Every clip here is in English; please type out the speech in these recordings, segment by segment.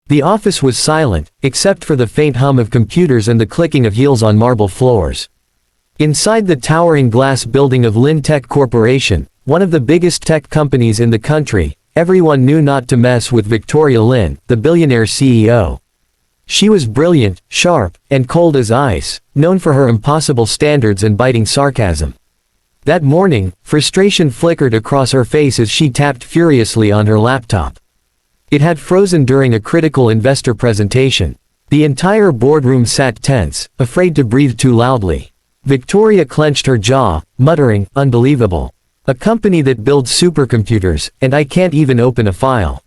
The office was silent, except for the faint hum of computers and the clicking of heels on marble floors. Inside the towering glass building of Lin Tech Corporation, one of the biggest tech companies in the country, everyone knew not to mess with Victoria Lin, the billionaire CEO. She was brilliant, sharp, and cold as ice, known for her impossible standards and biting sarcasm. That morning, frustration flickered across her face as she tapped furiously on her laptop. It had frozen during a critical investor presentation. The entire boardroom sat tense, afraid to breathe too loudly. Victoria clenched her jaw, muttering, "Unbelievable. A company that builds supercomputers, and I can't even open a file."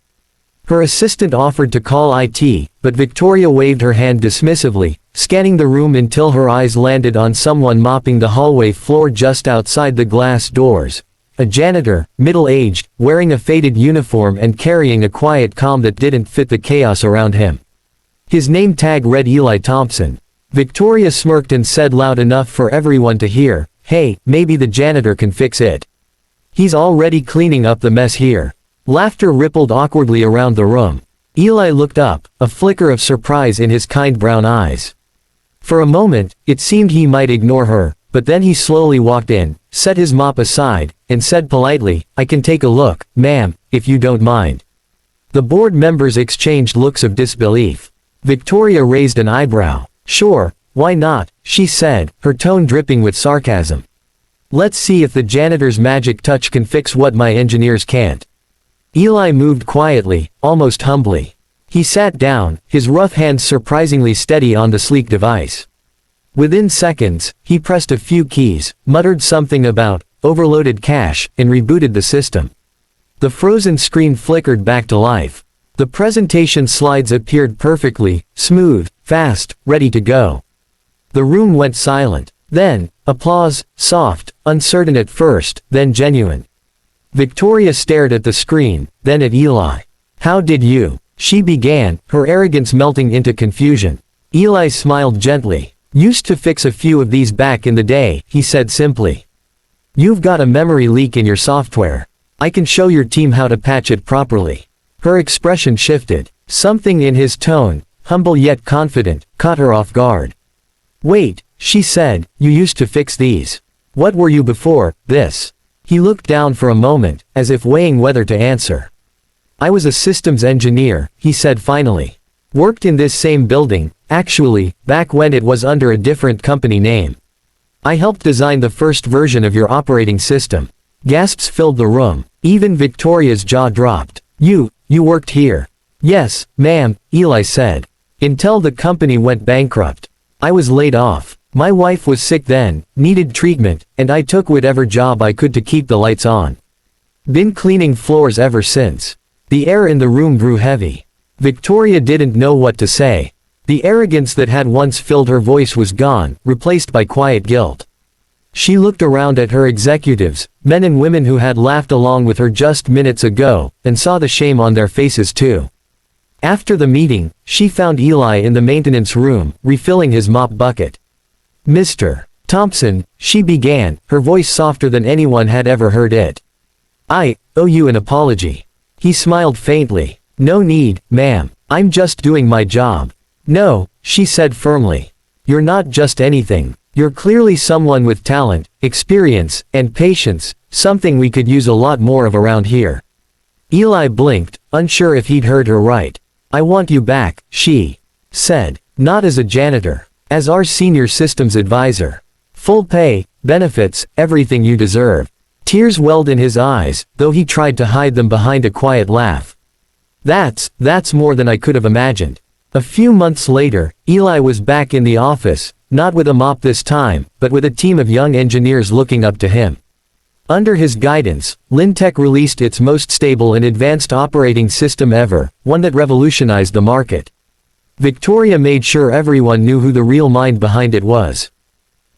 Her assistant offered to call IT, but Victoria waved her hand dismissively, scanning the room until her eyes landed on someone mopping the hallway floor just outside the glass doors. A janitor, middle-aged, wearing a faded uniform and carrying a quiet calm that didn't fit the chaos around him. His name tag read Eli Thompson. Victoria smirked and said loud enough for everyone to hear, "Hey, maybe the janitor can fix it. He's already cleaning up the mess here." Laughter rippled awkwardly around the room. Eli looked up, a flicker of surprise in his kind brown eyes. For a moment, it seemed he might ignore her, but then he slowly walked in, set his mop aside, and said politely, "I can take a look, ma'am, if you don't mind." The board members exchanged looks of disbelief. Victoria raised an eyebrow. "Sure, why not?" she said, her tone dripping with sarcasm. "Let's see if the janitor's magic touch can fix what my engineers can't." Eli moved quietly, almost humbly. He sat down, his rough hands surprisingly steady on the sleek device. Within seconds, he pressed a few keys, muttered something about overloaded cache, and rebooted the system. The frozen screen flickered back to life. The presentation slides appeared perfectly, smooth, fast, ready to go. The room went silent. Then, applause, soft, uncertain at first, then genuine. Victoria stared at the screen, then at Eli. "How did you?" she began, her arrogance melting into confusion. Eli smiled gently. "Used to fix a few of these back in the day," he said simply. "You've got a memory leak in your software. I can show your team how to patch it properly." Her expression shifted. Something in his tone, humble yet confident, caught her off guard. "Wait," she said, "you used to fix these. What were you before this?" He looked down for a moment, as if weighing whether to answer. "I was a systems engineer," he said finally. "Worked in this same building, actually, back when it was under a different company name. I helped design the first version of your operating system." Gasps filled the room. Even Victoria's jaw dropped. You worked here?" "Yes, ma'am," Eli said. "Until the company went bankrupt. I was laid off. My wife was sick then, needed treatment, and I took whatever job I could to keep the lights on. Been cleaning floors ever since." The air in the room grew heavy. Victoria didn't know what to say. The arrogance that had once filled her voice was gone, replaced by quiet guilt. She looked around at her executives, men and women who had laughed along with her just minutes ago, and saw the shame on their faces too. After the meeting, she found Eli in the maintenance room, refilling his mop bucket. "Mr. Thompson," she began, her voice softer than anyone had ever heard it. "I owe you an apology." He smiled faintly. "No need, ma'am. I'm just doing my job." "No," she said firmly. "You're not just anything. You're clearly someone with talent, experience, and patience, something we could use a lot more of around here." Eli blinked, unsure if he'd heard her right. "I want you back," she said. "Not as a janitor. As our senior systems advisor. Full pay, benefits, everything you deserve." Tears welled in his eyes, though he tried to hide them behind a quiet laugh. That's more than I could have imagined." A few months later, Eli was back in the office, not with a mop this time, but with a team of young engineers looking up to him. Under his guidance, Lin Tech released its most stable and advanced operating system ever, one that revolutionized the market. Victoria made sure everyone knew who the real mind behind it was.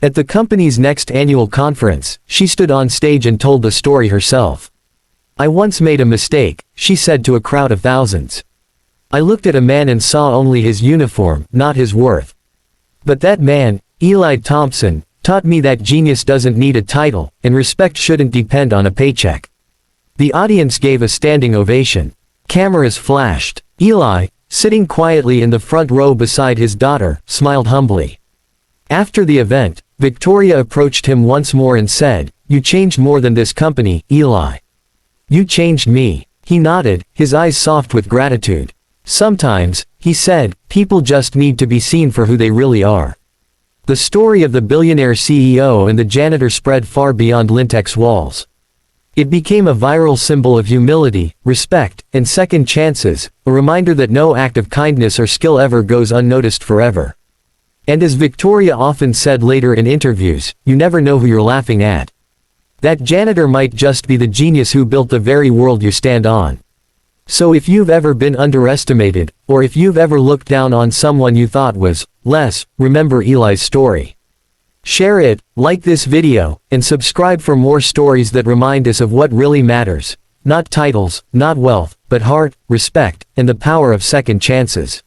At the company's next annual conference, she stood on stage and told the story herself. "I once made a mistake," she said to a crowd of thousands. "I looked at a man and saw only his uniform, not his worth. But that man, Eli Thompson, taught me that genius doesn't need a title, and respect shouldn't depend on a paycheck." The audience gave a standing ovation. Cameras flashed. Eli, sitting quietly in the front row beside his daughter, smiled humbly. After the event, Victoria approached him once more and said, "You changed more than this company, Eli. You changed me." He nodded, his eyes soft with gratitude. "Sometimes," he said, "people just need to be seen for who they really are." The story of the billionaire CEO and the janitor spread far beyond Lintech's walls. It became a viral symbol of humility, respect, and second chances, a reminder that no act of kindness or skill ever goes unnoticed forever. And as Victoria often said later in interviews, you never know who you're laughing at. That janitor might just be the genius who built the very world you stand on. So if you've ever been underestimated, or if you've ever looked down on someone you thought was less, remember Eli's story. Share it, like this video, and subscribe for more stories that remind us of what really matters. Not titles, not wealth, but heart, respect, and the power of second chances.